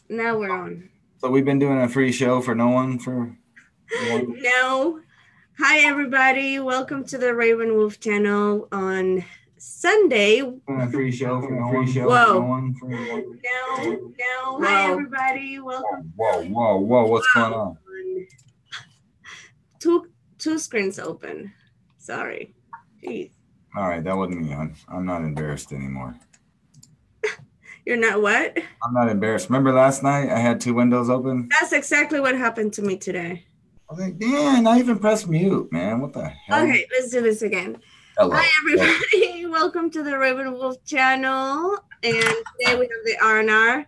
Now we're on. So we've been doing a free show for no one for one. No. Hi, everybody. Welcome to the Raven Wolf channel on Sunday. Doing a free show for no one. Whoa. No one for one. No. Hi, everybody. Welcome. Whoa! What's going on? Two screens open. Sorry. Jeez. All right, that wasn't me. I'm not embarrassed anymore. You're not what? I'm not embarrassed. Remember last night I had two windows open? That's exactly what happened to me today. I was like, damn, I even pressed mute, man. What the hell? Okay, let's do this again. Hello. Hi, everybody. Welcome to the Raven Wolf channel. And today we have the R&R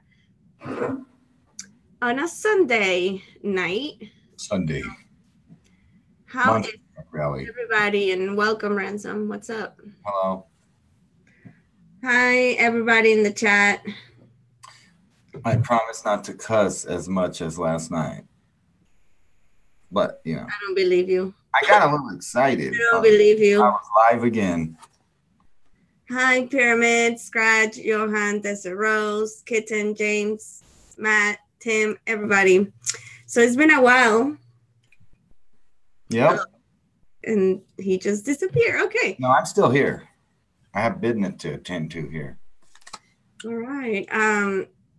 on a Sunday night. Sunday. How is rally. everybody? And welcome, Ransom. What's up? Hello. Hi, everybody in the chat. I promise not to cuss as much as last night. But, you know. I don't believe you. I got a little excited. I don't believe you. I was live again. Hi, Pyramid, Scratch, Johan, Rose, Kitten, James, Matt, Tim, everybody. So it's been a while. Yep. And he just disappeared. Okay. No, I'm still here. I have business to attend to here. All right.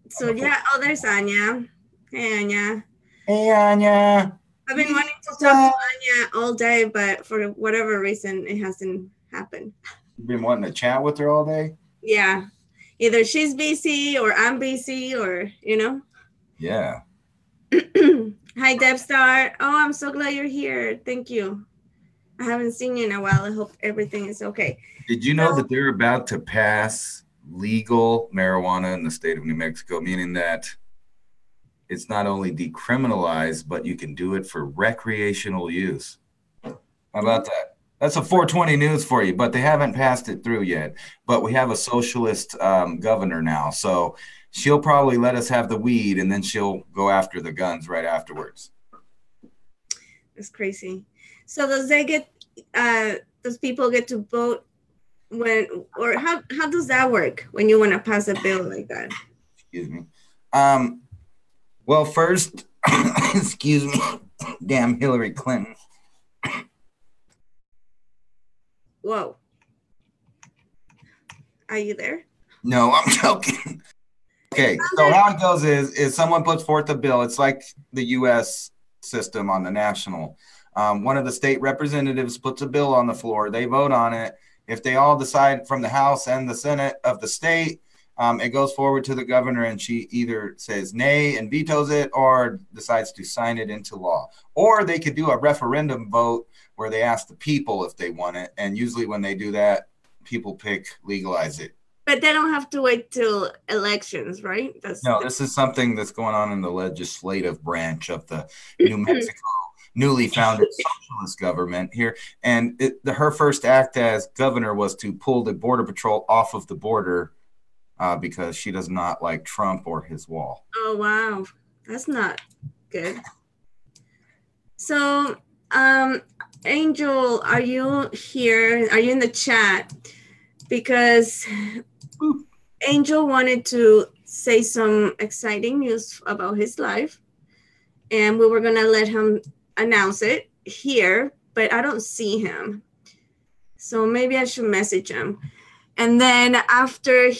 So yeah, oh, there's Anya. Hey, Anya. Hey, Anya. I've been wanting to talk to Anya all day, but for whatever reason, it hasn't happened. You've been wanting to chat with her all day? Yeah. Either she's busy or I'm busy or, you know. Yeah. Hi, Debstar. Oh, I'm so glad you're here. Thank you. I haven't seen you in a while. I hope everything is okay. Did you know that they're about to pass legal marijuana in the state of New Mexico, meaning that it's not only decriminalized, but you can do it for recreational use? How about that? That's a 420 news for you, but they haven't passed it through yet. But we have a socialist governor now, so she'll probably let us have the weed, and then she'll go after the guns right afterwards. That's crazy. So does people get to vote when, or how does that work when you want to pass a bill like that? Excuse me. Well, first, excuse me, damn Hillary Clinton. Whoa. Are you there? No, I'm joking. Okay, so how it goes is someone puts forth a bill. It's like the U.S. system on the national. One of the state representatives puts a bill on the floor. They vote on it. If they all decide from the House and the Senate of the state, it goes forward to the governor, and she either says nay and vetoes it or decides to sign it into law. Or they could do a referendum vote where they ask the people if they want it. And usually when they do that, people pick legalize it. But they don't have to wait till elections, right? No, this is something that's going on in the legislative branch of the New Mexico newly founded socialist government here. And her first act as governor was to pull the Border Patrol off of the border because she does not like Trump or his wall. Oh, wow. That's not good. So, Angel, are you here? Are you in the chat? Because Angel wanted to say some exciting news about his life, and we were going to let him announce it here, but I don't see him. So maybe I should message him. And then after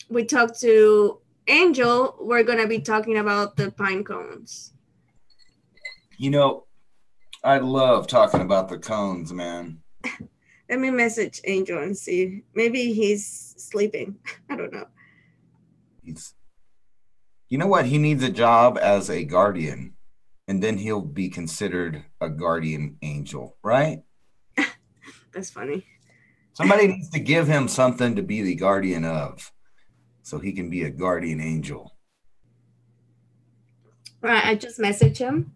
we talk to Angel, we're going to be talking about the Pinecones. You know, I love talking about the cones, man. Let me message Angel and see. Maybe he's sleeping. I don't know. You know what? He needs a job as a guardian, and then he'll be considered a guardian angel, right? That's funny. Somebody needs to give him something to be the guardian of, so he can be a guardian angel. All right, I just messaged him,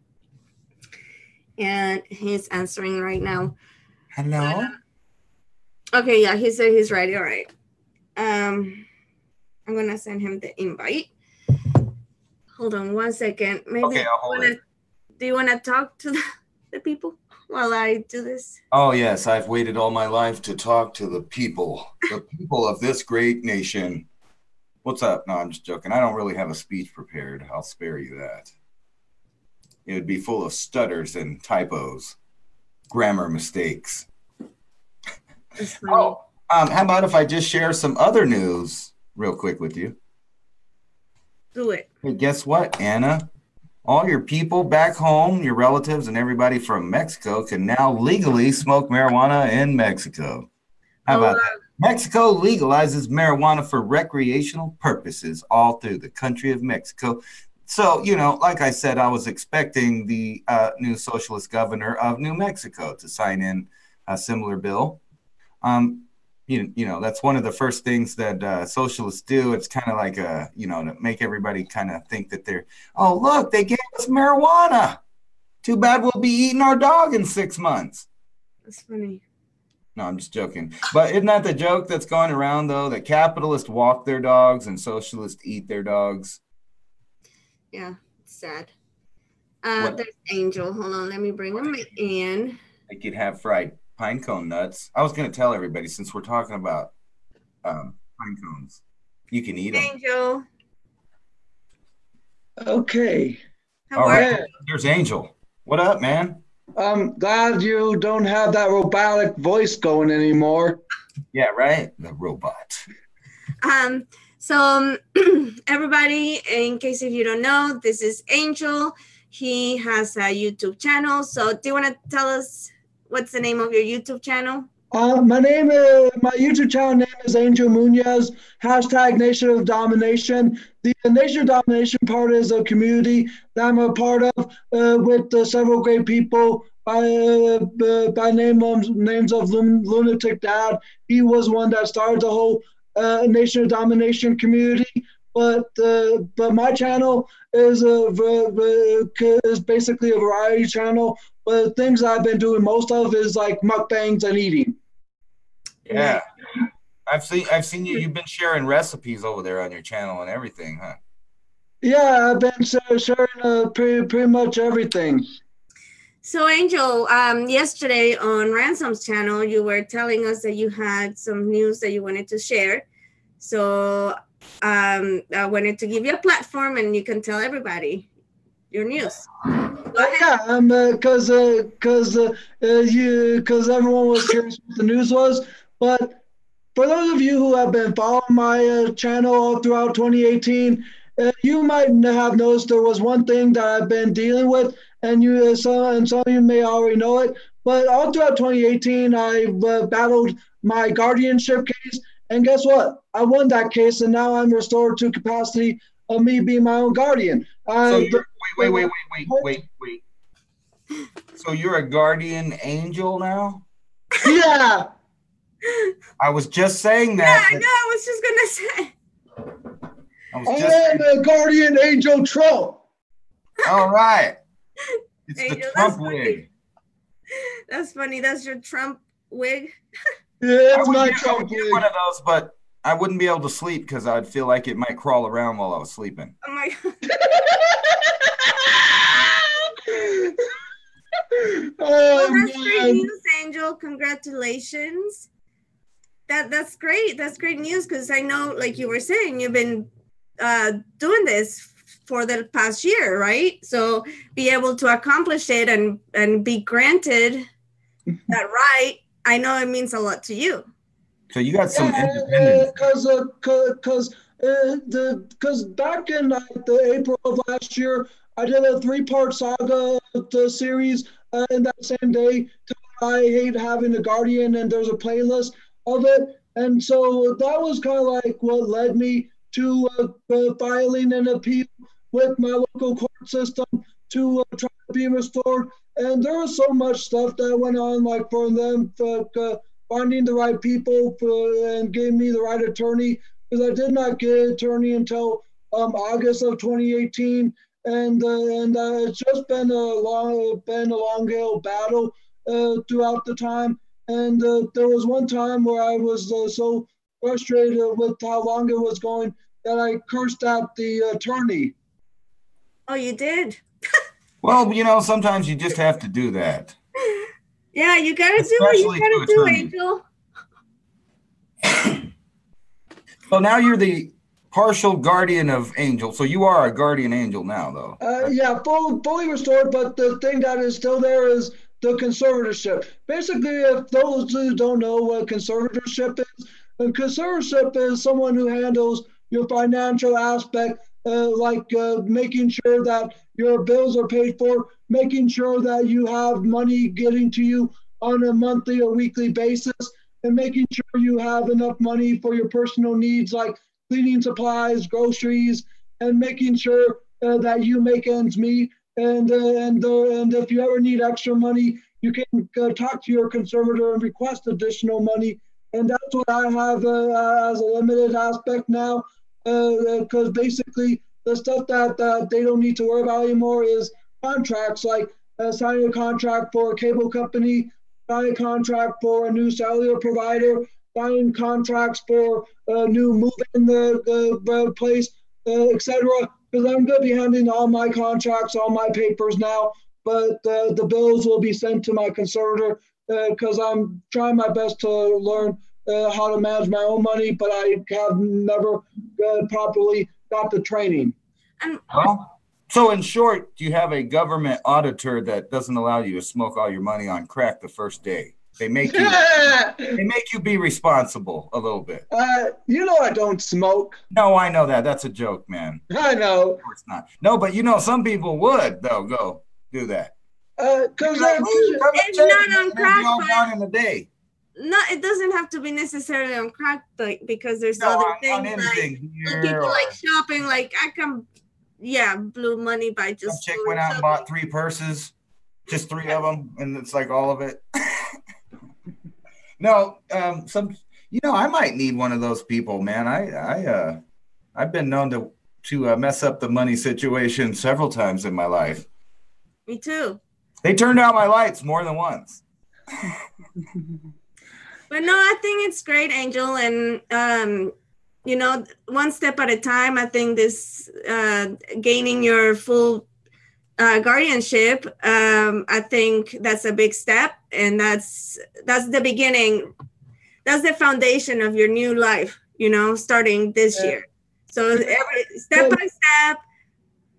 and he's answering right now. Hello? Okay, yeah, he said he's ready. All right. I'm going to send him the invite. Hold on 1 second. Maybe okay, I'll hold it. Do you want to talk to the people while I do this? Oh, yes. I've waited all my life to talk to the people of this great nation. What's up? No, I'm just joking. I don't really have a speech prepared. I'll spare you that. It would be full of stutters and typos, grammar mistakes. Oh, how about if I just share some other news real quick with you? Do it. Hey, guess what, Anna? All your people back home, your relatives, and everybody from Mexico can now legally smoke marijuana in Mexico. How about that? Mexico legalizes marijuana for recreational purposes all through the country of Mexico. So, you know, like I said, I was expecting the new socialist governor of New Mexico to sign in a similar bill. You know, that's one of the first things that socialists do. It's kind of like, you know, to make everybody kind of think that they're, oh, look, they gave us marijuana. Too bad we'll be eating our dog in 6 months. That's funny. No, I'm just joking. But isn't that the joke that's going around, though, that capitalists walk their dogs and socialists eat their dogs? Yeah, it's sad. There's Angel. Hold on, let me bring him in. They could have fried pine cone nuts. I was going to tell everybody, since we're talking about pine cones, you can eat them. Angel. Okay. All right, there's Angel. What up, man? I'm glad you don't have that robotic voice going anymore. Yeah, right? The robot. So everybody, in case if you don't know, this is Angel. He has a YouTube channel. So do you want to tell us what's the name of your YouTube channel? My YouTube channel name is Angel Munoz, hashtag Nation of Domination. The Nation of Domination part is a community that I'm a part of with several great people by names of Lunatic Dad. He was one that started the whole Nation of Domination community. But my channel is basically a variety channel. But things I've been doing most of is like mukbangs and eating. Yeah, I've seen you. You've been sharing recipes over there on your channel and everything, huh? Yeah, I've been sharing pretty much everything. So Angel, yesterday on Ransom's channel, you were telling us that you had some news that you wanted to share. So I wanted to give you a platform and you can tell everybody your news. Yeah, because everyone was curious what the news was. But for those of you who have been following my channel all throughout 2018, you might have noticed there was one thing that I've been dealing with, and some of you may already know it. But all throughout 2018, I battled my guardianship case, and guess what? I won that case, and now I'm restored to capacity of me being my own guardian. So wait. So you're a guardian angel now? Yeah. I was just saying that. Yeah, I know. I was just gonna say. I am a guardian angel Trump. All right. It's Angel, the Trump wig. That's funny. That's your Trump wig. Yeah, it's my Trump I would wig. get one of those, but I wouldn't be able to sleep because I'd feel like it might crawl around while I was sleeping. Oh my God. Well, that's great news, Angel. Congratulations. That's great. That's great news because I know, like you were saying, you've been doing this for the past year, right? So be able to accomplish it and be granted that right, I know it means a lot to you. So you got some independence. Because back in the April of last year, I did a 3-part saga series in that same day. I hate having a guardian, and there's a playlist of it. And so that was kind of like what led me to filing an appeal with my local court system to try to be restored. And there was so much stuff that went on, like for them finding the right people and getting me the right attorney, because I did not get an attorney until August of 2018. And it's just been a long hill battle throughout the time. And there was one time where I was so frustrated with how long it was going that I cursed out the attorney. Oh, you did? Well, you know, sometimes you just have to do that. Yeah, you gotta do what you gotta do, Angel. So now you're the partial guardian of angel. So you are a guardian angel now, though. Yeah, fully restored. But the thing that is still there is the conservatorship. Basically, if those who don't know what conservatorship is, a conservatorship is someone who handles your financial aspect, making sure that your bills are paid for, making sure that you have money getting to you on a monthly or weekly basis, and making sure you have enough money for your personal needs like cleaning supplies, groceries, and making sure that you make ends meet. And if you ever need extra money, you can talk to your conservator and request additional money. And that's what I have as a limited aspect now, because basically the stuff that they don't need to worry about anymore is contracts, like signing a contract for a cable company, signing a contract for a new cellular provider, signing contracts for a new move-in the place, etc. Because I'm going to be handling all my contracts, all my papers now, but the bills will be sent to my conservator because I'm trying my best to learn how to manage my own money, but I have never properly got the training. Well, so in short, you have a government auditor that doesn't allow you to smoke all your money on crack the first day. They make you be responsible a little bit. You know I don't smoke. No, I know that. That's a joke, man. I know. Of course not. No, but you know, some people would, though, go do that. Because it's not on crack, all gone in a day. No, it doesn't have to be necessarily on crack, but because there's other things like people like shopping. Like I can, blew money by just. Some chick went out and bought 3 purses, just 3 of them, and it's like all of it. No, I might need one of those people, man. I've been known to mess up the money situation several times in my life. Me too. They turned out my lights more than once. But no, I think it's great, Angel, and one step at a time. I think this gaining your full guardianship, I think that's a big step, and that's the beginning. That's the foundation of your new life, starting this year. So every step by step,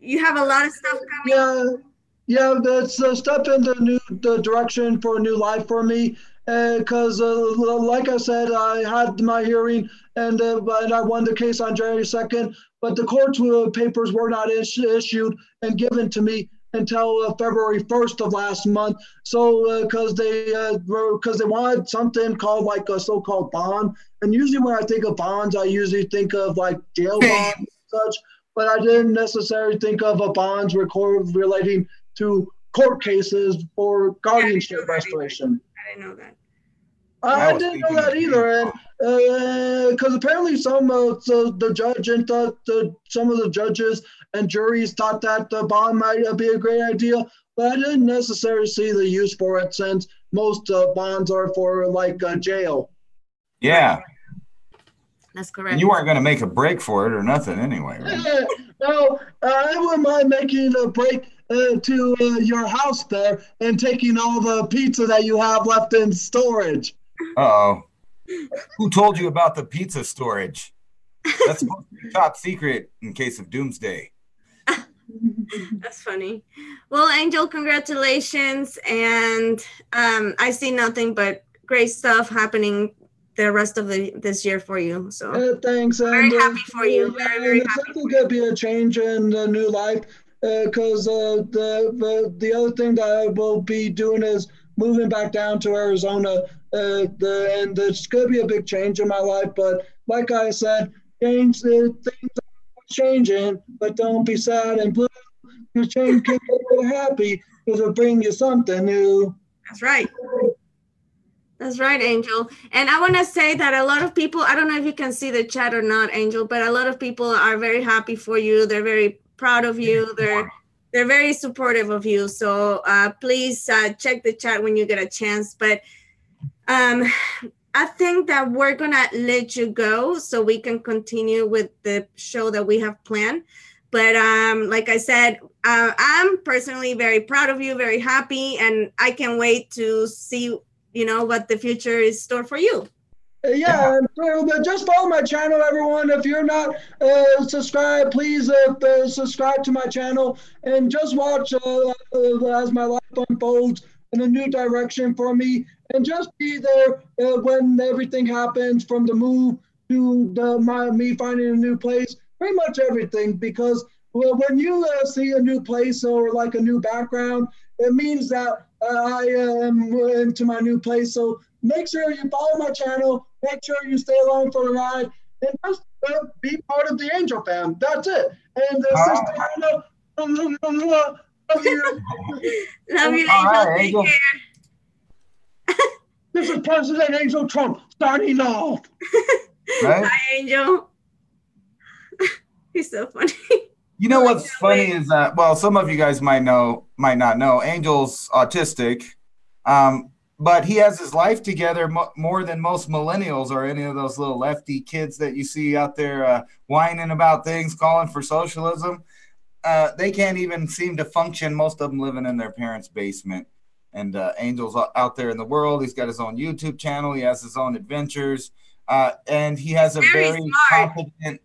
you have a lot of stuff coming. Yeah, that's a step in the direction for a new life for me. Because, like I said, I had my hearing and I won the case on January 2nd, but the court papers were not issued and given to me until February 1st of last month. So, because they wanted something called like a so-called bond, and usually when I think of bonds, I usually think of like jail bonds and such, but I didn't necessarily think of a bonds relating to court cases for guardianship restoration. I didn't know that. I didn't know that either, and because apparently some of the judge and some of the judges and juries thought that the bond might be a great idea, but I didn't necessarily see the use for it since most bonds are for like jail. Yeah, that's correct. And you weren't going to make a break for it or nothing anyway, right? No, I wouldn't mind making a break to your house there and taking all the pizza that you have left in storage. Uh-oh. Who told you about the pizza storage? That's supposed to be top secret in case of doomsday. That's funny. Well, Angel, congratulations. And I see nothing but great stuff happening the rest of this year for you. So thanks. Very happy for you. Very, very happy. It's definitely going to be a change in the new life because the other thing that I will be doing is moving back down to Arizona. And it's going to be a big change in my life. But like I said, things are changing, but don't be sad and blue. Your change can get you happy because it'll bring you something new. That's right. That's right, Angel. And I want to say that a lot of people, I don't know if you can see the chat or not, Angel, but a lot of people are very happy for you. They're very proud of you. They're very supportive of you. So please check the chat when you get a chance. But I think that we're going to let you go so we can continue with the show that we have planned. But like I said, I'm personally very proud of you, very happy, and I can't wait to see what the future is store for you. Yeah, and just follow my channel, everyone. If you're not subscribed, please subscribe to my channel and just watch as my life unfolds in a new direction for me. And just be there when everything happens, from the move to me finding a new place, pretty much everything. Because when you see a new place or like a new background, it means that I am into my new place. So make sure you follow my channel. Make sure you stay along for the ride, and just be part of the Angel fam. That's it. And Sister Hannah, love you. Love you, Angel. Right, Take Angel. care. This is President Angel Trump signing off. Right? Hi, Angel. He's so funny. You know what's funny is that, well, some of you guys might not know, Angel's autistic, but he has his life together more than most millennials or any of those little lefty kids that you see out there whining about things, calling for socialism. They can't even seem to function. Most of them living in their parents' basement. And Angel's out there in the world. He's got his own YouTube channel. He has his own adventures. And he has a very competent,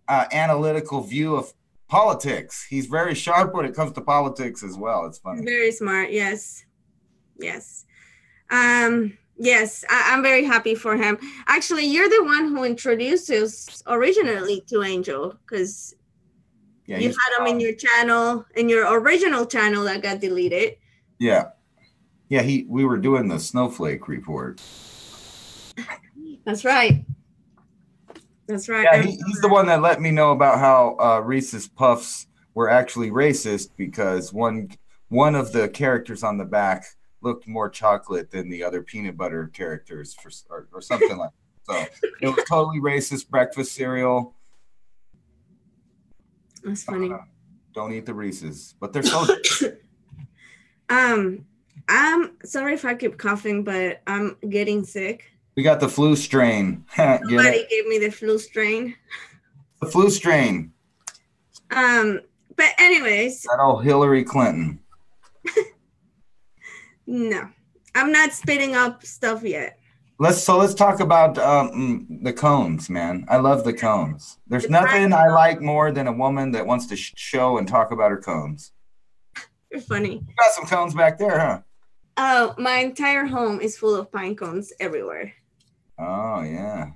analytical view of politics. He's very sharp when it comes to politics as well. It's funny. Very smart. Yes. Yes. Yes, I'm very happy for him. Actually, you're the one who introduced us originally to Angel, because you had him in your channel, in your original channel that got deleted. Yeah. Yeah, we were doing the snowflake report. That's right. That's right. Yeah, he's the one that let me know about how Reese's Puffs were actually racist, because one of the characters on the back looked more chocolate than the other peanut butter characters or something like that. So it was totally racist breakfast cereal. That's funny. Don't eat the Reese's, but they're so I'm sorry if I keep coughing, but I'm getting sick. We got the flu strain. Somebody gave me the flu strain. The flu strain. But anyways. That old Hillary Clinton. No, I'm not spitting up stuff yet. Let's talk about the cones, man. I love the cones. There's nothing I like more than a woman that wants to show and talk about her cones. You're funny. You got some cones back there, huh? Oh, my entire home is full of pine cones everywhere. Oh, yeah.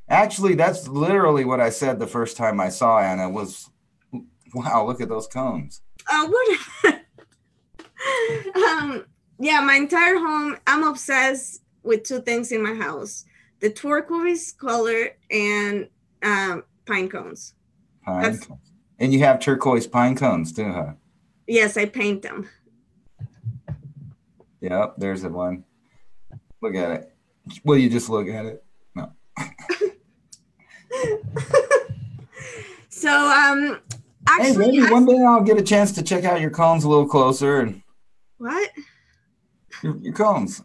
Actually, that's literally what I said the first time I saw Anna was, wow, look at those cones. Oh, what? Yeah, my entire home, I'm obsessed with two things in my house: the turquoise color and pine cones. Pine cones. And you have turquoise pine cones too, huh? Yes, I paint them. Yep, there's the one. Look at it. Will you just look at it? No. So, actually, hey, maybe one day I'll get a chance to check out your cones a little closer. And what? Your cones.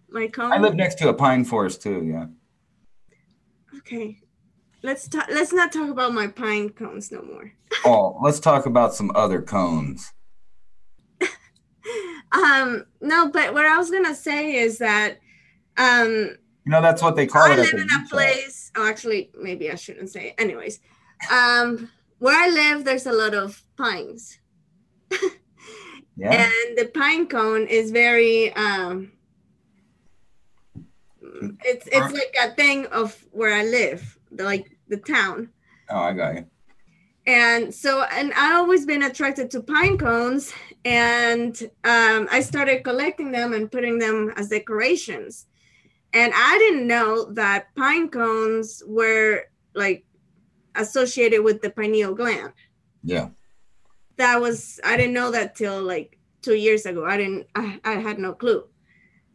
My cones? I live next to a pine forest too, yeah. Okay. Let's not talk about my pine cones no more. Oh, let's talk about some other cones. No, but what I was gonna say is that you know, that's what they call it. I live in a place. Oh, actually, maybe I shouldn't say it. Anyways, where I live, there's a lot of pines. Yeah. And the pine cone is very it's like a thing of where I live, like the town. Oh, I got you. And so, and I've always been attracted to pine cones, and I started collecting them and putting them as decorations. And I didn't know that pine cones were like associated with the pineal gland. Yeah. I didn't know that till like 2 years ago. I had no clue.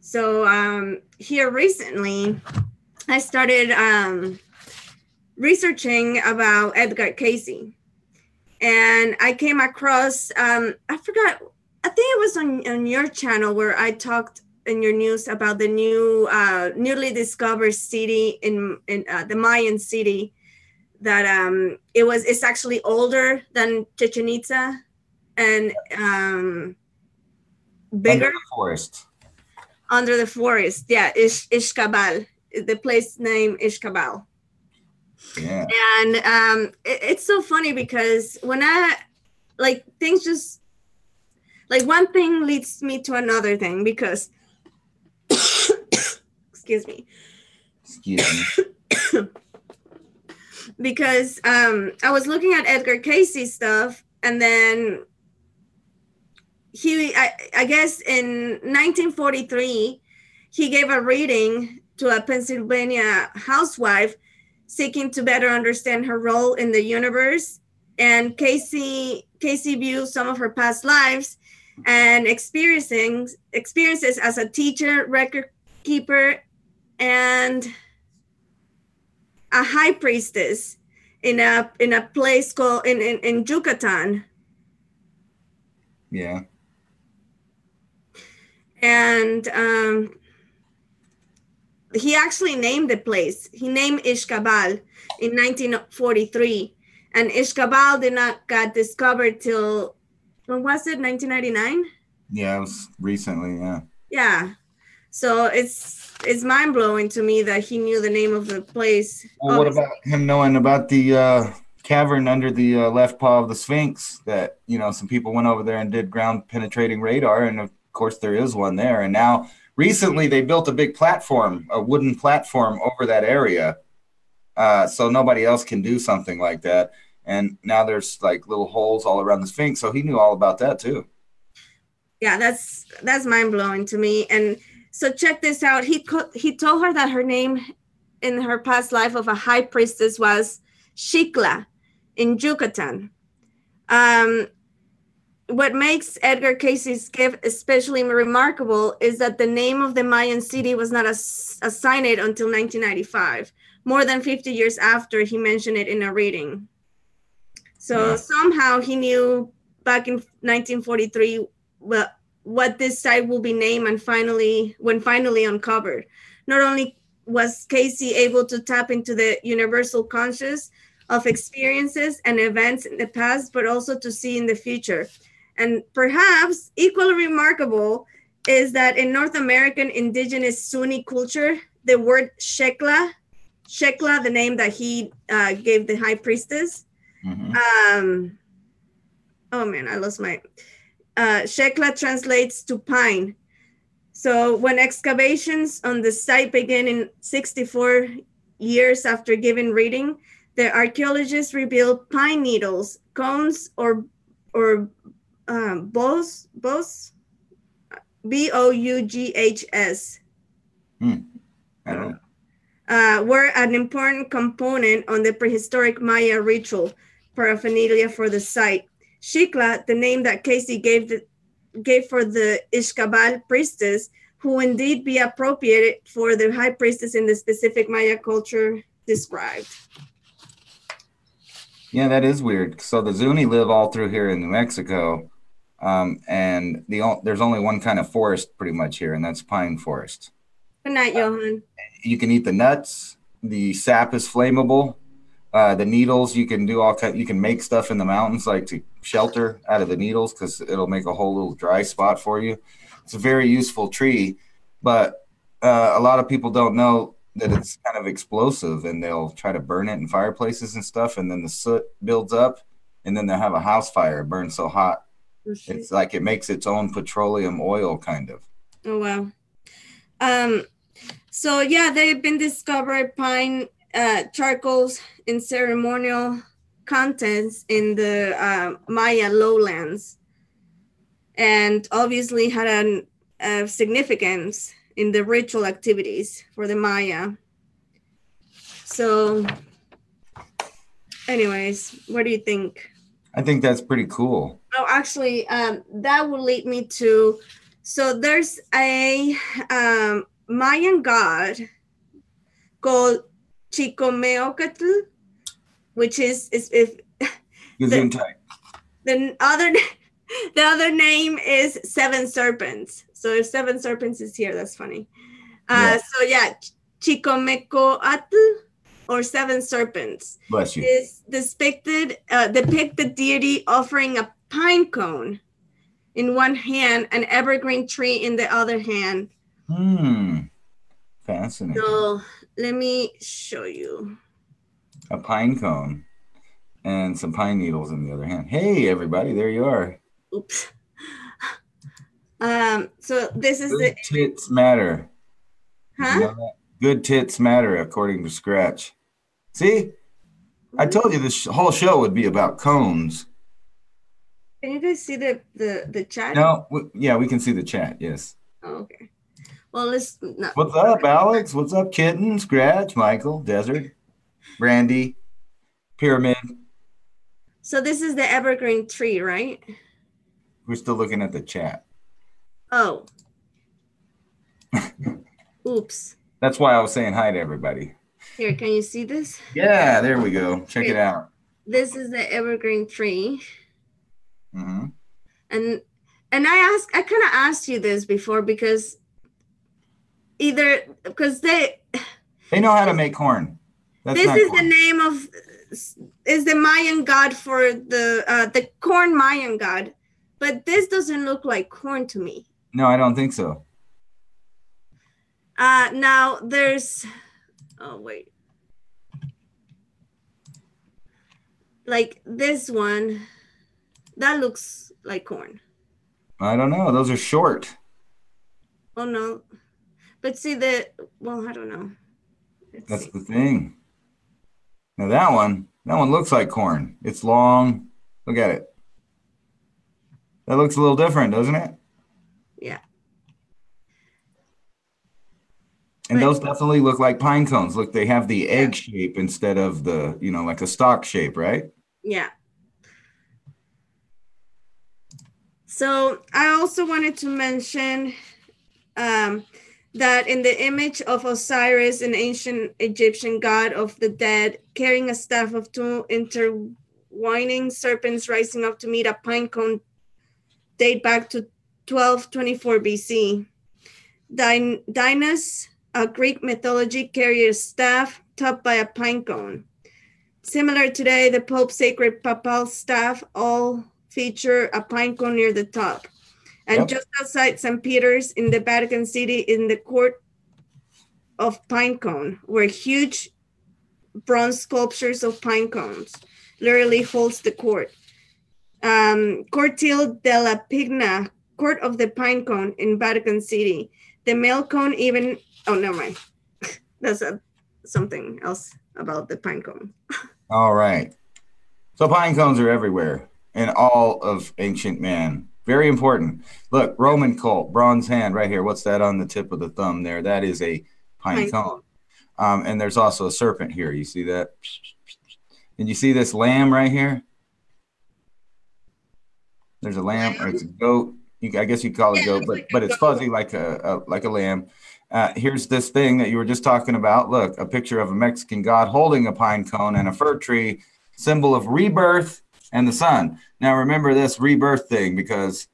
So here recently, I started researching about Edgar Cayce. And I came across, I forgot, I think it was on your channel where I talked in your news about the new, newly discovered city in the Mayan city that it's actually older than Chichen Itza and bigger. Under the forest. Under the forest, yeah, Ixcabal. the place name Ishkabal. Yeah. And it's so funny because when things just like one thing leads me to another thing because excuse me. Because I was looking at Edgar Cayce's stuff, and then I guess in 1943 he gave a reading to a Pennsylvania housewife seeking to better understand her role in the universe. And Casey viewed some of her past lives and experiences as a teacher, record keeper, and a high priestess in a place called in Yucatan. Yeah. And he actually named the place. He named Ishkabal in 1943. And Ishkabal did not got discovered till, when was it, 1999? Yeah, it was recently, yeah. Yeah. So it's mind-blowing to me that he knew the name of the place. Well, what about him knowing about the cavern under the left paw of the Sphinx that, some people went over there and did ground-penetrating radar, and of course there is one there. And now, recently, they built a big platform, a wooden platform over that area, so nobody else can do something like that. And now there's like little holes all around the Sphinx, so he knew all about that too. Yeah, that's mind-blowing to me. And so check this out. He told her that her name in her past life of a high priestess was Xicla in Yucatan. What makes Edgar Cayce's gift especially remarkable is that the name of the Mayan city was not assigned until 1995, more than 50 years after he mentioned it in a reading. So somehow he knew back in 1943 what this site will be named, and finally uncovered. Not only was Cayce able to tap into the universal conscious of experiences and events in the past, but also to see in the future. And perhaps equally remarkable is that in North American indigenous Sunni culture, the word Shekla, the name that he gave the high priestess. Mm-hmm. Oh man, I lost my... Shekla translates to pine. So when excavations on the site began in 64 years after giving reading, the archaeologists revealed pine needles, cones, or boughs, Boughs, were an important component on the prehistoric Maya ritual paraphernalia for the site. Xicla, the name that Cayce gave for the Ishkabal priestess, who indeed be appropriate for the high priestess in the specific Maya culture described. Yeah, that is weird. So the Zuni live all through here in New Mexico, and there's only one kind of forest pretty much here, and that's pine forest. Good night, Johan. You can eat the nuts. The sap is flammable. The needles, you can do you can make stuff in the mountains, like to shelter out of the needles, because it'll make a whole little dry spot for you. It's a very useful tree, but a lot of people don't know that it's kind of explosive, and they'll try to burn it in fireplaces and stuff, and then the soot builds up, and then they'll have a house fire. It burns so hot. It's like it makes its own petroleum oil, kind of. Oh, wow. So, yeah, they've been discovered pine charcoals in ceremonial contents in the Maya lowlands, and obviously had a significance in the ritual activities for the Maya. So anyways, what do you think? I think that's pretty cool. Oh, actually, that will lead me to, so there's a Mayan god called Chicomeocatl, which is if the other name is Seven Serpents. So if Seven Serpents is here, that's funny. So yeah, Chicomecoatl, or Seven Serpents, bless you, is depict the deity offering a pine cone in one hand, an evergreen tree in the other hand. Fascinating. So let me show you. A pine cone and some pine needles in the other hand. Hey, everybody, there you are. Oops. So this is Good tits matter. Did you huh? know that? Good tits matter, according to Scratch. See? I told you this whole show would be about cones. Can you guys see the chat? No, yeah, we can see the chat, yes. Oh, okay. Well, let's no. What's up, Alex? What's up, Kitten, Scratch, Michael, Desert, Brandy, Pyramid? So this is the evergreen tree, right? We're still looking at the chat. Oh. Oops. That's why I was saying hi to everybody. Here, can you see this? Yeah, there we go. Check it out. This is the evergreen tree. Mm-hmm. And I kind of asked you this before because they know how to make corn. This is corn. The name of is the Mayan god for the corn Mayan god, but this doesn't look like corn to me. No, I don't think so. Now there's, oh wait, like this one, that looks like corn. I don't know. Those are short. Oh no, but see well, I don't know. That's the thing. Now that one looks like corn. It's long. Look at it. That looks a little different, doesn't it? Yeah. And those definitely look like pine cones. Look, they have the egg shape instead of the, like a stalk shape, right? Yeah. So I also wanted to mention that in the image of Osiris, an ancient Egyptian god of the dead, carrying a staff of two intertwining serpents rising up to meet a pine cone, date back to 1224 BC. Dinas, a Greek mythology, carried a staff topped by a pine cone. Similar today, the Pope's sacred papal staff all feature a pine cone near the top. And just outside St. Peter's in the Vatican City, in the court of pine cone, where huge bronze sculptures of pine cones literally holds the court. Cortil della Pigna, court of the pine cone in Vatican City. The male cone even, oh, never mind. That's something else about the pine cone. All right. So pine cones are everywhere in all of ancient man. Very important. Look, Roman cult, bronze hand right here. What's that on the tip of the thumb there? That is a pine cone. And there's also a serpent here. You see that? And you see this lamb right here? There's a lamb, or it's a goat. I guess you call it goat, but it's fuzzy like a lamb. Here's this thing that you were just talking about. Look, a picture of a Mexican god holding a pine cone and a fir tree, symbol of rebirth and the sun. Now remember this rebirth thing, because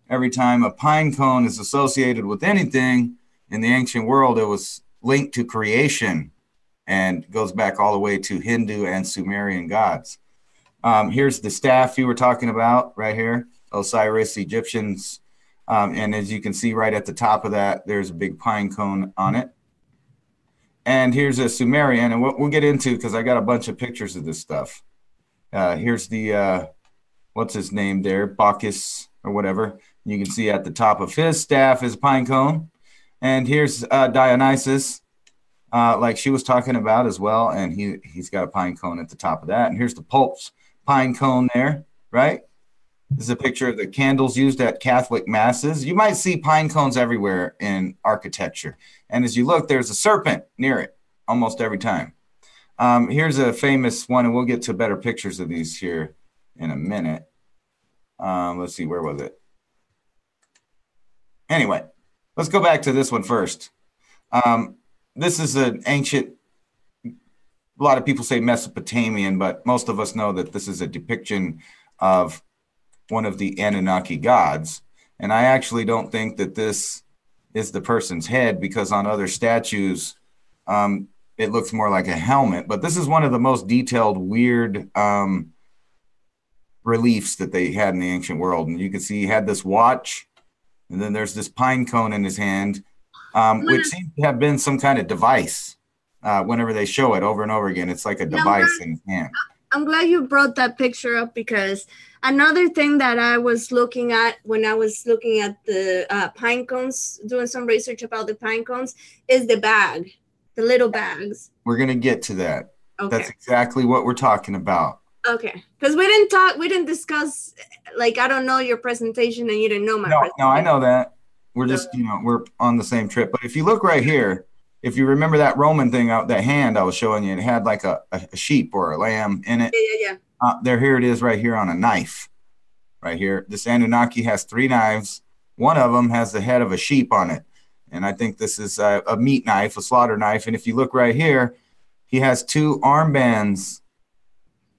every time a pine cone is associated with anything in the ancient world, it was linked to creation and goes back all the way to Hindu and Sumerian gods. Here's the staff you were talking about right here, Osiris, Egyptians. And as you can see right at the top of that, there's a big pine cone on it. And here's a Sumerian, and we'll get into, because I got a bunch of pictures of this stuff. Here's the, what's his name there, Bacchus or whatever. You can see at the top of his staff is a pine cone. And here's Dionysus, like she was talking about as well. And he's got a pine cone at the top of that. And here's the Pope's pine cone there, right? This is a picture of the candles used at Catholic masses. You might see pine cones everywhere in architecture. And as you look, there's a serpent near it almost every time. Here's a famous one, and we'll get to better pictures of these here in a minute. Let's see, where was it? Anyway, let's go back to this one first. This is an ancient, a lot of people say Mesopotamian, but most of us know that this is a depiction of one of the Anunnaki gods. And I actually don't think that this is the person's head, because on other statues, it looks more like a helmet. But this is one of the most detailed, weird reliefs that they had in the ancient world. And you can see he had this watch, and then there's this pine cone in his hand, which seems to have been some kind of device. whenever they show it over and over again. It's like a Yeah, device in his hand. I'm glad you brought that picture up, because another thing that I was looking at when I was looking at the pine cones, doing some research about the pine cones, is the bag, the little bags. We're going to get to that. Okay. That's exactly what we're talking about. Okay. Because we didn't discuss, like, I don't know your presentation and you didn't know my presentation. No, I know that. We're just, we're on the same trip. But if you look right here, if you remember that Roman thing out, that hand I was showing you, it had like a sheep or a lamb in it. Yeah. Here it is right here on a knife. Right here. This Anunnaki has 3 knives. One of them has the head of a sheep on it. And I think this is a meat knife, a slaughter knife. And if you look right here, he has 2 armbands.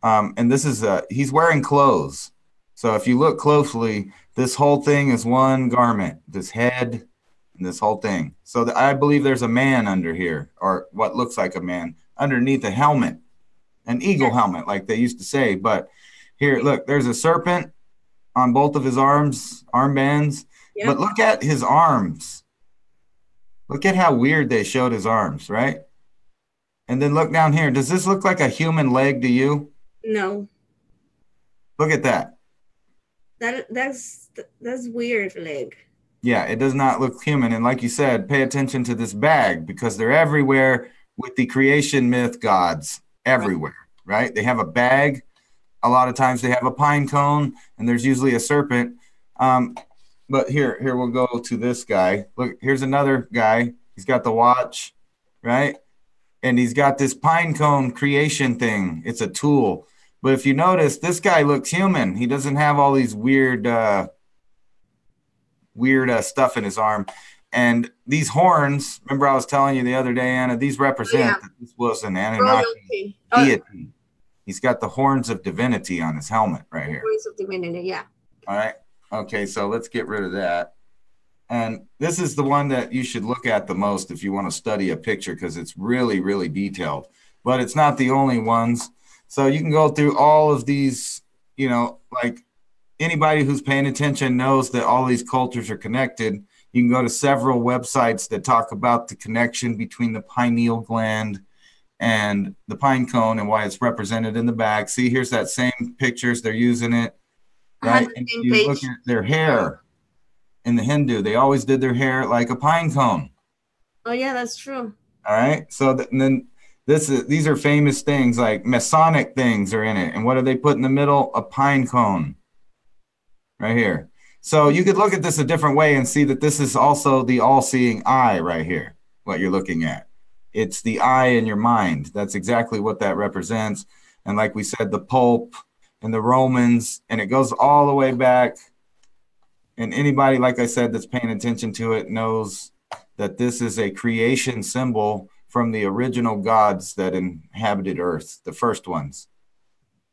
And this is he's wearing clothes. So if you look closely, this whole thing is one garment, this head and this whole thing. So I believe there's a man under here, or what looks like a man, underneath a helmet, an eagle helmet, like they used to say. But here, look, there's a serpent on both of his armbands. Yep. But look at his arms. Look at how weird they showed his arms, right? And then look down here. Does this look like a human leg to you? No. Look at that. That's weird leg. Yeah, it does not look human. And like you said, pay attention to this bag, because they're everywhere with the creation myth gods, everywhere, right? They have a bag. A lot of times they have a pine cone, and there's usually a serpent. But here we'll go to this guy. Look, here's another guy. He's got the watch, right? And he's got this pine cone creation thing. It's a tool. But if you notice, this guy looks human. He doesn't have all these weird stuff in his arm. And these horns, remember I was telling you the other day, Anna, these represent that this was an Anunnaki deity. He's got the horns of divinity on his helmet right here. Horns of divinity, yeah. All right. Okay, so let's get rid of that. And this is the one that you should look at the most if you want to study a picture, because it's really, really detailed. But it's not the only ones. So you can go through all of these, like anybody who's paying attention knows that all these cultures are connected. You can go to several websites that talk about the connection between the pineal gland and the pine cone and why it's represented in the back. See, here's that same pictures. They're using it, right? And you look at their hair in the Hindu. They always did their hair like a pine cone. Oh, yeah, that's true. All right. So and then these are famous things, like Masonic things are in it. And what do they put in the middle? A pine cone right here. So you could look at this a different way and see that this is also the all-seeing eye right here, what you're looking at. It's the eye in your mind. That's exactly what that represents. And like we said, the Pope and the Romans, and it goes all the way back. And anybody, like I said, that's paying attention to it knows that this is a creation symbol from the original gods that inhabited Earth, the first ones,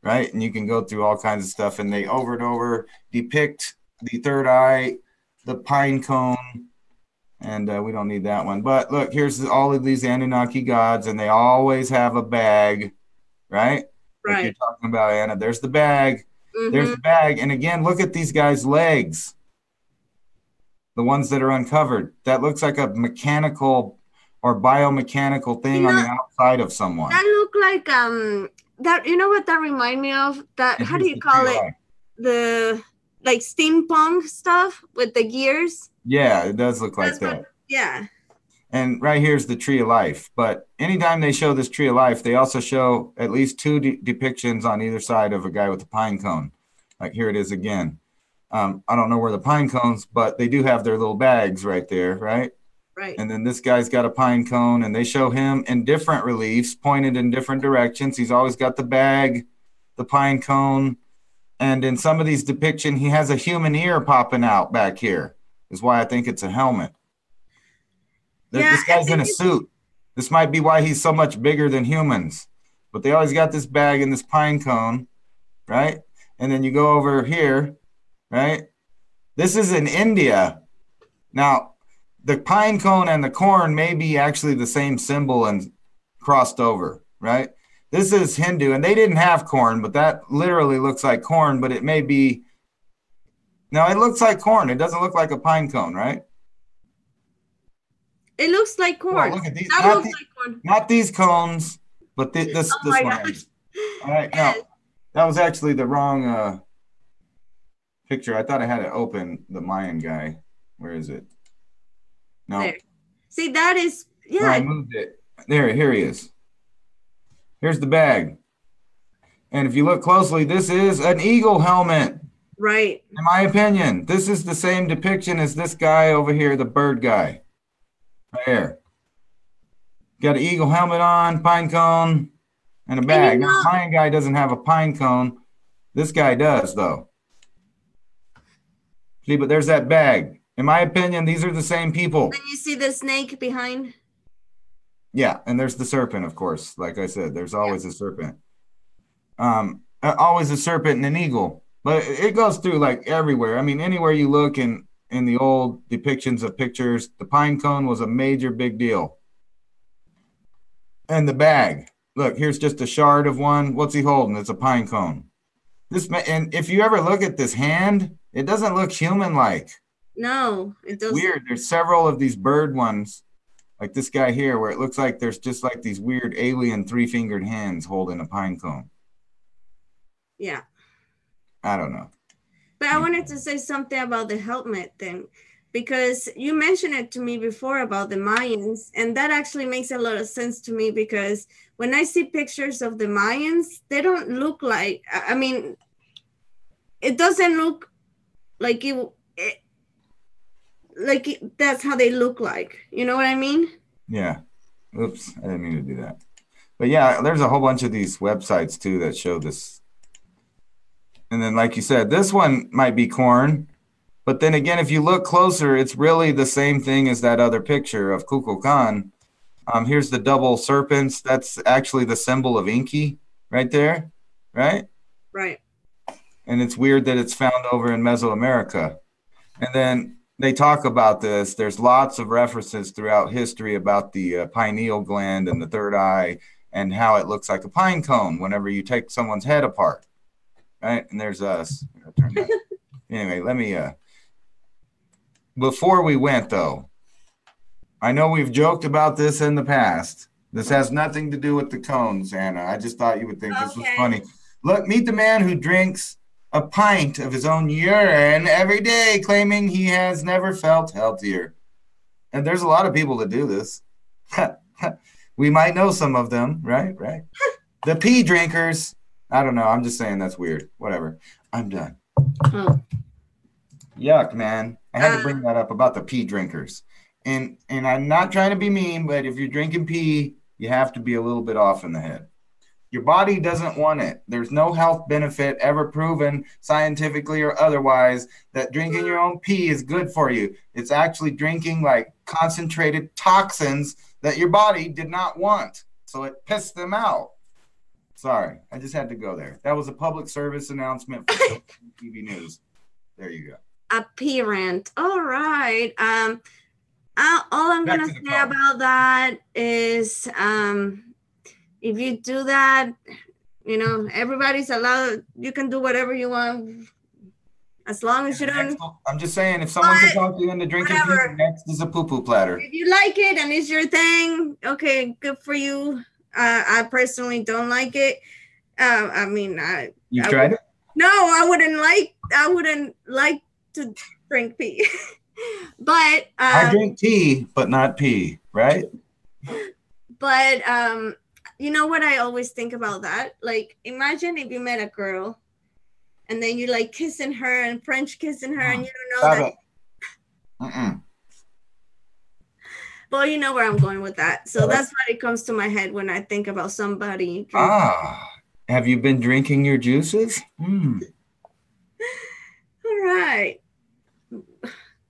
right? And you can go through all kinds of stuff, and they over and over depict the third eye, the pine cone, and we don't need that one. But look, here's all of these Anunnaki gods, and they always have a bag, right? Right. Like you're talking about, Anna. There's the bag. Mm-hmm. There's the bag. And again, look at these guys' legs, the ones that are uncovered. That looks like a mechanical or biomechanical thing on the outside of someone. That look like that. You know what that remind me of? That how do you call it? The like steampunk stuff with the gears. Yeah, it does look like that. Yeah. And right here's the tree of life. But anytime they show this tree of life, they also show at least 2 depictions on either side of a guy with a pine cone. Like here it is again. I don't know where the pine cones, but they do have their little bags right there, right? Right. And then this guy's got a pine cone, and they show him in different reliefs, pointed in different directions. He's always got the bag, the pine cone, and in some of these depictions, he has a human ear popping out back here. Is why I think it's a helmet. This guy's in a suit. This might be why he's so much bigger than humans. But they always got this bag and this pine cone, right? And then you go over here, right? This is in India. Now, the pine cone and the corn may be actually the same symbol and crossed over, right? This is Hindu, and they didn't have corn, but that literally looks like corn, but it may be. No, it looks like corn. It doesn't look like a pine cone, right? It looks like corn. Oh, look at these. That looks like corn. Not these cones, but this Oh my one. gosh. All right, Yes. no, that was actually the wrong picture. I thought I had it open. The Mayan guy. Where is it? No. There. See, that is, yeah. No, I moved it. There, here he is. Here's the bag. And if you look closely, this is an eagle helmet. Right. In my opinion, this is the same depiction as this guy over here, the bird guy. Right here. Got an eagle helmet on, pine cone, and a bag. And you know, now, the Mayan guy doesn't have a pine cone. This guy does, though. See, but there's that bag. In my opinion, these are the same people. and you see the snake behind. Yeah, and there's the serpent, of course. Like I said, there's always a serpent. Always a serpent and an eagle. But it goes through like everywhere. I mean, anywhere you look in the old depictions of pictures, the pine cone was a major big deal. And the bag. Look, here's just a shard of one. What's he holding? It's a pine cone. And if you ever look at this hand, it doesn't look human-like. No, it doesn't. Weird. There's several of these bird ones, like this guy here, where it looks like there's just like these weird alien three-fingered hands holding a pine cone. Yeah. I don't know. But I wanted to say something about the helmet thing, because you mentioned it to me before about the Mayans, and that actually makes a lot of sense to me, because when I see pictures of the Mayans, they don't look like, I mean, it doesn't look like that's how they look like. You know what I mean? Yeah. Oops, I didn't mean to do that. But yeah, there's a whole bunch of these websites too that show this. And then, like you said, this one might be corn. But then again, if you look closer, it's really the same thing as that other picture of Kukulkan. Here's the double serpents. That's actually the symbol of Inki right there, right? Right. And it's weird that it's found over in Mesoamerica. And then they talk about this. There's lots of references throughout history about the pineal gland and the third eye and how it looks like a pine cone whenever you take someone's head apart. Right? And there's us. Anyway, let me, before we went though, I know we've joked about this in the past. This has nothing to do with the cones, Anna. I just thought you would think this was funny. Look, meet the man who drinks a pint of his own urine every day, claiming he has never felt healthier. And there's a lot of people that do this. We might know some of them, right? Right. The pee drinkers. I don't know. I'm just saying that's weird. Whatever. I'm done. Oh. Yuck, man. I had to bring that up about the pee drinkers. And I'm not trying to be mean, but if you're drinking pee, you have to be a little bit off in the head. Your body doesn't want it. There's no health benefit ever proven scientifically or otherwise that drinking your own pee is good for you. It's actually drinking like concentrated toxins that your body did not want. So it pissed them out. Sorry, I just had to go there. That was a public service announcement for TV News. There you go. A pee rant. All right. All I'm going to say about that is if you do that, you know, everybody's allowed. You can do whatever you want as long as you don't. I'm just saying, if someone can talk you into drinking pee, next is a poo-poo platter. If you like it and it's your thing, okay, good for you. I personally don't like it. I mean, you tried it? No, I wouldn't like to drink pee. But I drink tea, but not pee, right? But you know what I always think about that? Like, imagine if you met a girl and then you like kissing her and French kissing her and you don't know that. Well, you know where I'm going with that. So that's what it comes to my head when I think about somebody drinking. Have you been drinking your juices? All right.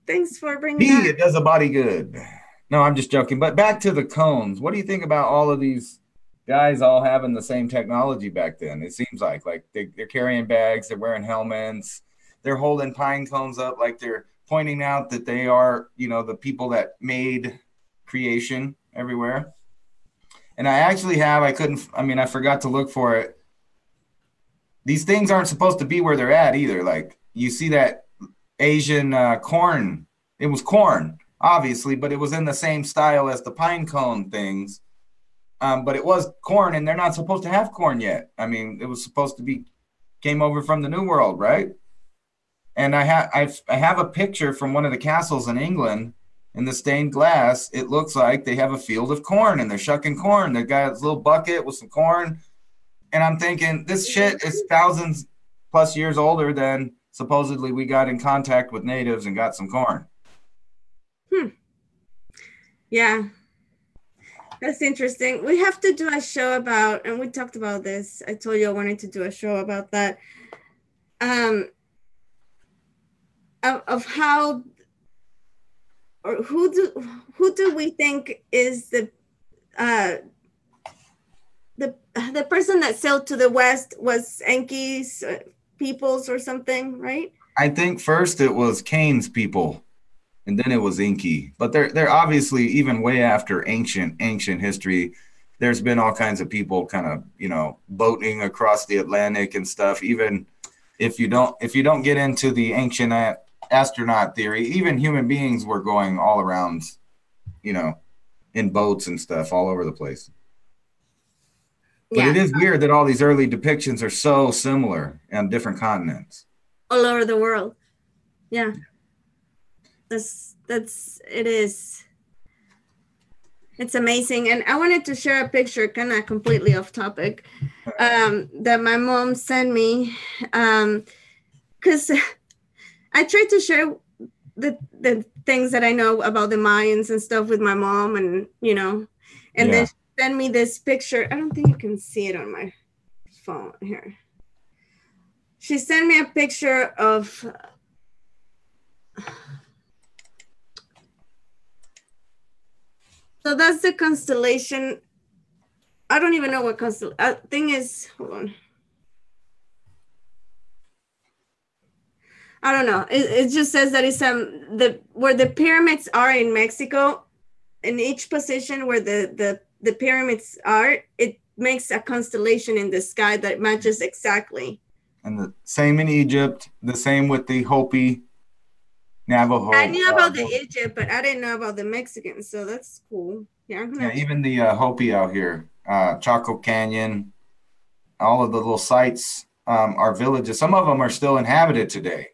Thanks for bringing that. It does a body good. No, I'm just joking. But back to the cones. What do you think about all of these guys all having the same technology back then? It seems like they're carrying bags, they're wearing helmets, they're holding pine cones up like they're pointing out that they are, you know, the people that made creation everywhere. And I actually have, I forgot to look for it. These things aren't supposed to be where they're at either. Like you see that Asian corn, it was corn obviously, but it was in the same style as the pine cone things. But it was corn, and they're not supposed to have corn yet. I mean, it was supposed to be came over from the New World, right? And I have a picture from one of the castles in England in the stained glass. It looks like they have a field of corn, and they're shucking corn. They got this little bucket with some corn, and I'm thinking this shit is thousands plus years older than supposedly we got in contact with natives and got some corn. Yeah. That's interesting. We have to do a show about, and we talked about this. I told you I wanted to do a show about that. Of how, or who do we think is the person that sailed to the west was Enki's peoples or something, right? I think first it was Cain's people, and then it was Inky. But they're obviously even way after ancient history. There's been all kinds of people kind of, boating across the Atlantic and stuff. Even if you don't get into the ancient astronaut theory, even human beings were going all around, in boats and stuff all over the place. But it is weird that all these early depictions are so similar on different continents. All over the world. Yeah. It is. It's amazing. And I wanted to share a picture, kind of completely off topic, that my mom sent me. Because I tried to share the things that I know about the Mayans and stuff with my mom, and then she sent me this picture. I don't think you can see it on my phone here. She sent me a picture of so that's the constellation. I don't even know what constellation. Thing is, hold on. I don't know. It just says that it's where the pyramids are in Mexico. In each position where the pyramids are, it makes a constellation in the sky that matches exactly. And the same in Egypt. The same with the Hopi, Navajo. I knew about the Egypt, but I didn't know about the Mexicans. So that's cool. Yeah, even the Hopi out here, Chaco Canyon, all of the little sites are villages. Some of them are still inhabited today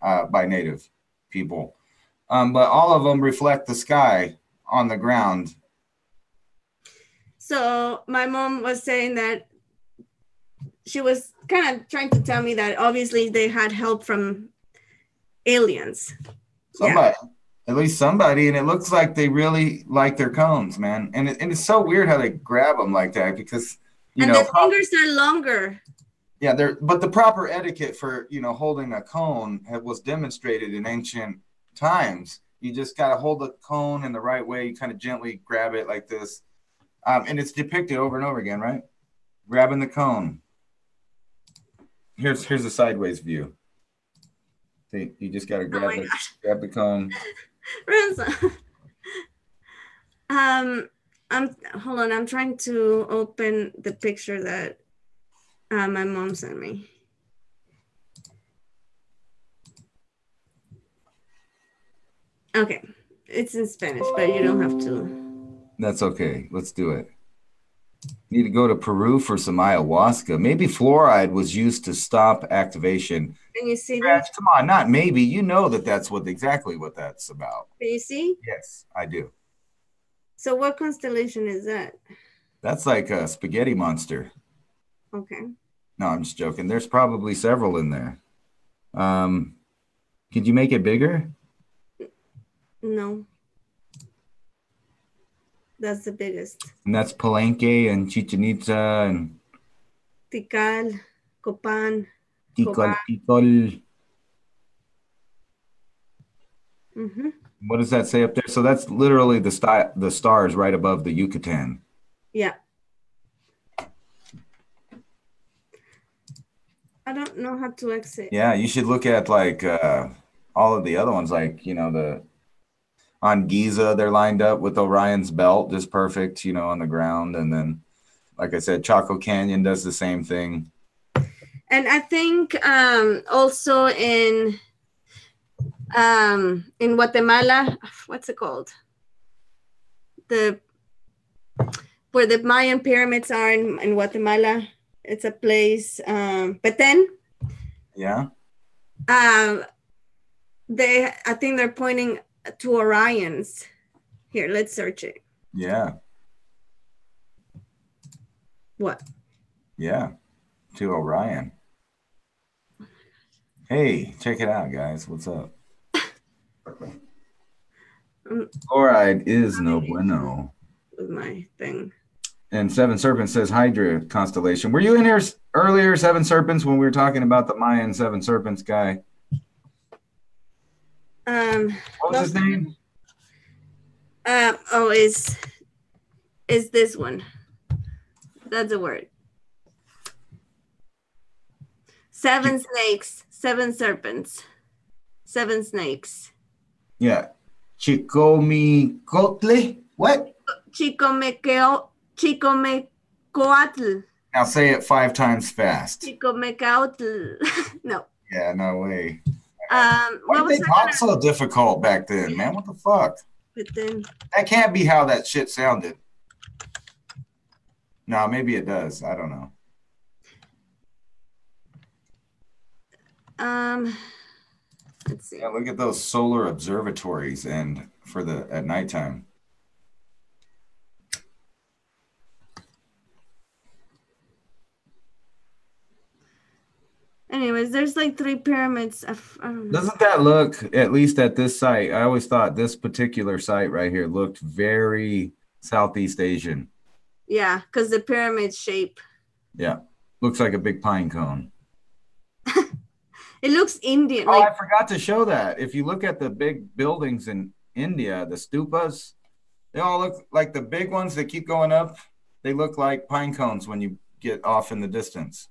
by native people, but all of them reflect the sky on the ground. So my mom was saying that she was kind of trying to tell me that obviously they had help from aliens. Somebody, at least somebody, and it looks like they really like their cones, man. And it's so weird how they grab them like that, because the fingers are longer. Yeah, but the proper etiquette for holding a cone was demonstrated in ancient times. You just got to hold the cone in the right way. You kind of gently grab it like this, and it's depicted over and over again, right? Grabbing the cone. Here's a sideways view. See, you just got to grab the cone. Hold on. I'm trying to open the picture that my mom sent me. Okay, it's in Spanish, but you don't have to. That's okay. Let's do it. Need to go to Peru for some ayahuasca. Maybe fluoride was used to stop activation. Can you see that? Come on, not maybe. You know that's exactly what that's about. Can you see? Yes, I do. So what constellation is that? That's like a spaghetti monster. Okay. No, I'm just joking. There's probably several in there. Could you make it bigger? No. That's the biggest. And that's Palenque and Chichen Itza and Tikal, Copan. Tikal. Mm-hmm. What does that say up there? So that's literally the stars right above the Yucatan. Yeah. I don't know how to exit. Yeah, you should look at like all of the other ones, like on Giza, they're lined up with Orion's belt, just perfect, on the ground. And then, like I said, Chaco Canyon does the same thing. And I think also In Guatemala, what's it called? Where the Mayan pyramids are in Guatemala. It's a place, Petén. Yeah. I think they're pointing to Orions. Here, let's search it. Yeah. What? Yeah. To Orion. Hey, check it out, guys. What's up? Fluoride is no bueno. With my thing. And Seven Serpents says Hydra constellation. Were you in here earlier, Seven Serpents, when we were talking about the Mayan Seven Serpents guy? What was his name? Is this one? That's a word. 7 snakes, 7 serpents, 7 snakes. Yeah. Chicomicotle? What? Chicomecoatl. Now say it 5 times fast. Chicomecoatl. No. Yeah, no way. Why did they talk so difficult back then, man? What the fuck? But then that can't be how that shit sounded. No, maybe it does. I don't know. Let's see. Yeah, look at those solar observatories and at nighttime. Anyways, there's like 3 pyramids. I don't know. Doesn't that look, at least at this site, I always thought this particular site right here looked very Southeast Asian. Yeah, because the pyramid shape. Yeah, looks like a big pine cone. It looks Indian. Oh, I forgot to show that. If you look at the big buildings in India, the stupas, they all look like the big ones that keep going up. They look like pine cones when you get off in the distance.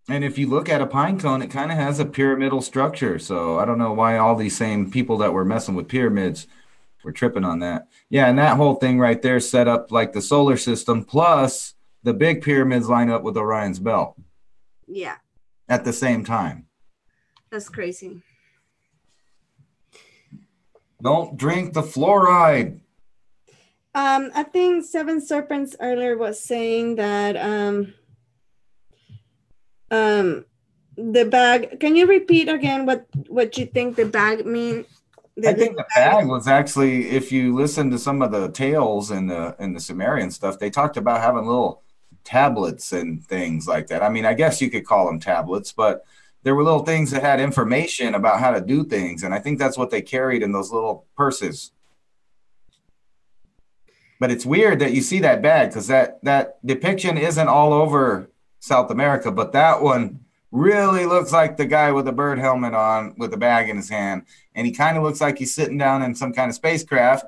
And if you look at a pine cone, it kind of has a pyramidal structure. So I don't know why all these same people that were messing with pyramids were tripping on that. Yeah, and that whole thing right there set up like the solar system, plus the big pyramids line up with Orion's belt. Yeah. At the same time. That's crazy. Don't drink the fluoride. I think Seven Serpents earlier was saying that the bag. Can you repeat again what you think the bag mean? I think the bag was actually, if you listen to some of the tales in the Sumerian stuff, they talked about having little tablets and things like that. I mean, I guess you could call them tablets, but there were little things that had information about how to do things, and I think that's what they carried in those little purses. But it's weird that you see that bag, because that depiction isn't all over South America, but that one really looks like the guy with a bird helmet on with a bag in his hand, and he kind of looks like he's sitting down in some kind of spacecraft,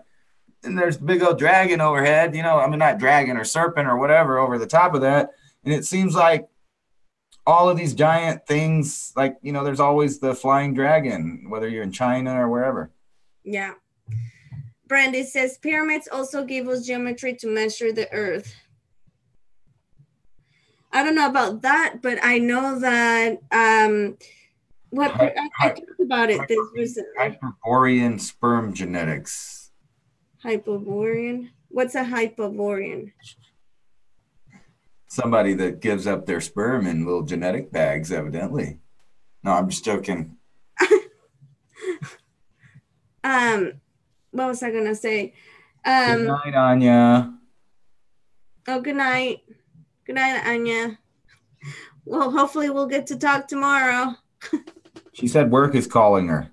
and there's a big old dragon overhead, not dragon or serpent or whatever over the top of that, and it seems like all of these giant things, like, there's always the flying dragon, whether you're in China or wherever. Yeah. Brandy says pyramids also give us geometry to measure the earth. I don't know about that, but I know that I talked about it this recently. Hyperborean sperm genetics. Hyperborean? What's a hyperborean? Somebody that gives up their sperm in little genetic bags, evidently. No, I'm just joking. What was I gonna say? Good night, Anya. Oh, good night. Good night, Anya. Well, hopefully we'll get to talk tomorrow. She said work is calling her.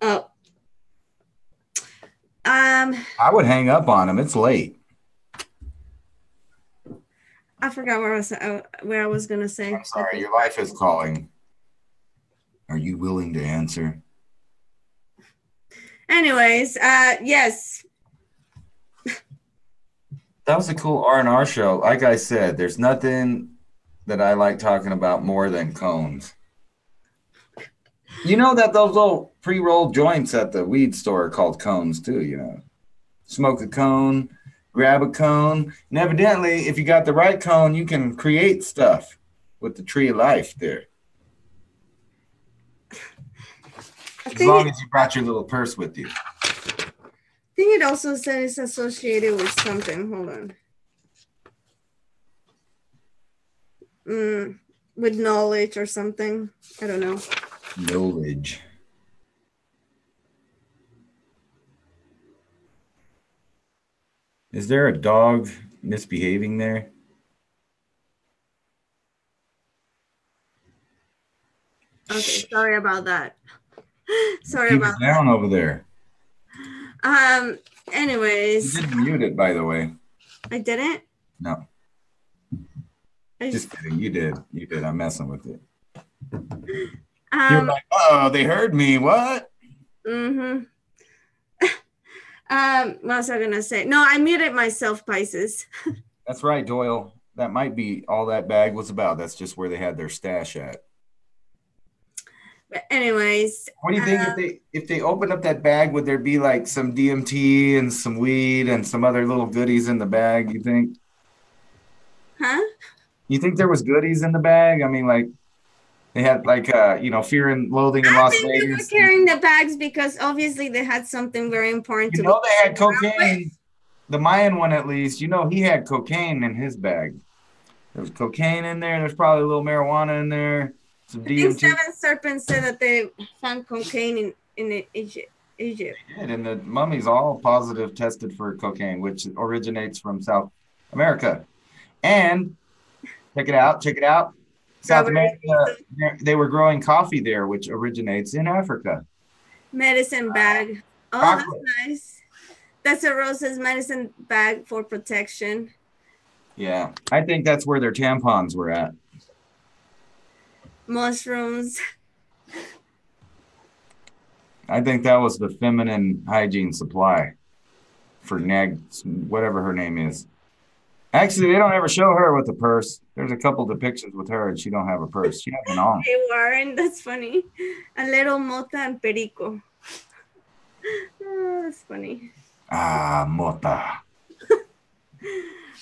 Oh. I would hang up on him. It's late. I forgot where I was gonna say. I'm sorry, your life is calling. Are you willing to answer? Anyways, yes. That was a cool R&R show. Like I said, there's nothing that I like talking about more than cones. You know that those little pre-rolled joints at the weed store are called cones too, Smoke a cone, grab a cone. And evidently, if you got the right cone, you can create stuff with the tree of life there. As long as you brought your little purse with you. I think it also says it's associated with something. Hold on. With knowledge or something. I don't know. Knowledge. Is there a dog misbehaving there? Okay, sorry about that. Sorry Keep about it down over there. Anyways. You didn't mute it, by the way. I didn't? No. Just kidding. You did. You did. I'm messing with it. You're like, oh, they heard me. What? What was I gonna say? No, I muted myself, Pisces. That's right, Doyle. That might be all that bag was about. That's just where they had their stash at. But anyways, what do you think if they opened up that bag? Would there be like some DMT and some weed and some other little goodies in the bag? You think? Huh? You think there was goodies in the bag? I mean, like they had like Fear and Loathing in Las Vegas. I think they were carrying the bags because obviously they had something very important. You know, they had cocaine. The Mayan one, at least. You know, he had cocaine in his bag. There was cocaine in there. There's probably a little marijuana in there. Some DMT. I think Seven Serpents said that they found cocaine in Egypt. They did, and the mummies all positive tested for cocaine, which originates from South America. And check it out. South America, they were growing coffee there, which originates in Africa. Medicine bag. Oh, that's nice. That's a Rose's medicine bag for protection. Yeah, I think that's where their tampons were at. Mushrooms. I think that was the feminine hygiene supply for Nag, whatever her name is. Actually, they don't ever show her with a purse. There's a couple depictions with her, and she don't have a purse. She has an on. Hey, Warren, that's funny. A little mota and perico. Oh, that's funny. Ah, mota.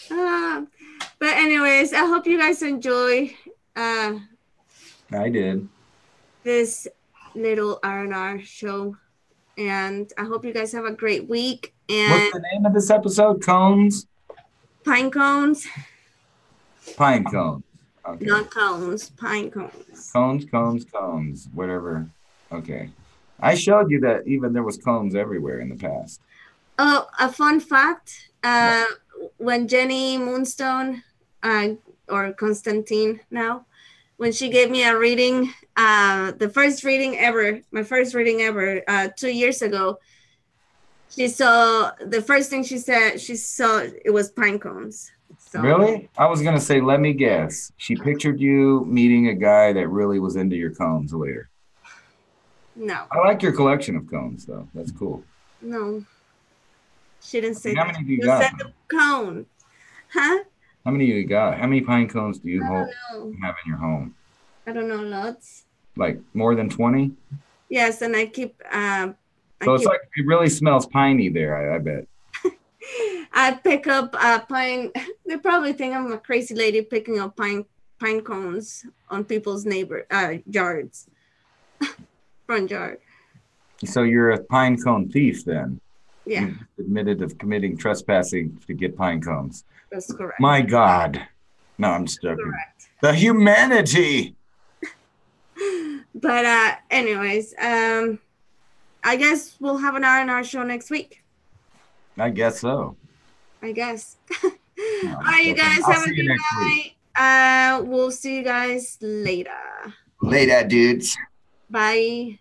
But anyways, I hope you guys enjoy. I did. This little R&R show, and I hope you guys have a great week. And what's the name of this episode? Cones? Pinecones. Pinecones. Okay. Not cones. Pinecones. Cones. Whatever. Okay. I showed you that even there was cones everywhere in the past. Oh, a fun fact. When Jenny Moonstone, or Constantine now, when she gave me a reading, my first reading ever, 2 years ago, the first thing she said, she saw it was pine cones. So. Really? I was going to say, let me guess. She pictured you meeting a guy that really was into your cones later. No. I like your collection of cones, though. That's cool. No. She didn't say how that. Many do you She got? said the cone. Huh? How many you got? How many pine cones do you have in your home? I don't know, lots. Like more than 20? Yes, and I keep... it's like it really smells piney there, I bet. I pick up pine... They probably think I'm a crazy lady picking up pine cones on people's yards. Front yard. So you're a pine cone thief then? Yeah. You admitted of committing trespassing to get pine cones. That's correct. My God. No, I'm just joking. Correct. The humanity. But anyways, I guess we'll have an R&R show next week. I guess so. I guess. No, all right, you guys have a good night. We'll see you guys later. Later, dudes. Bye.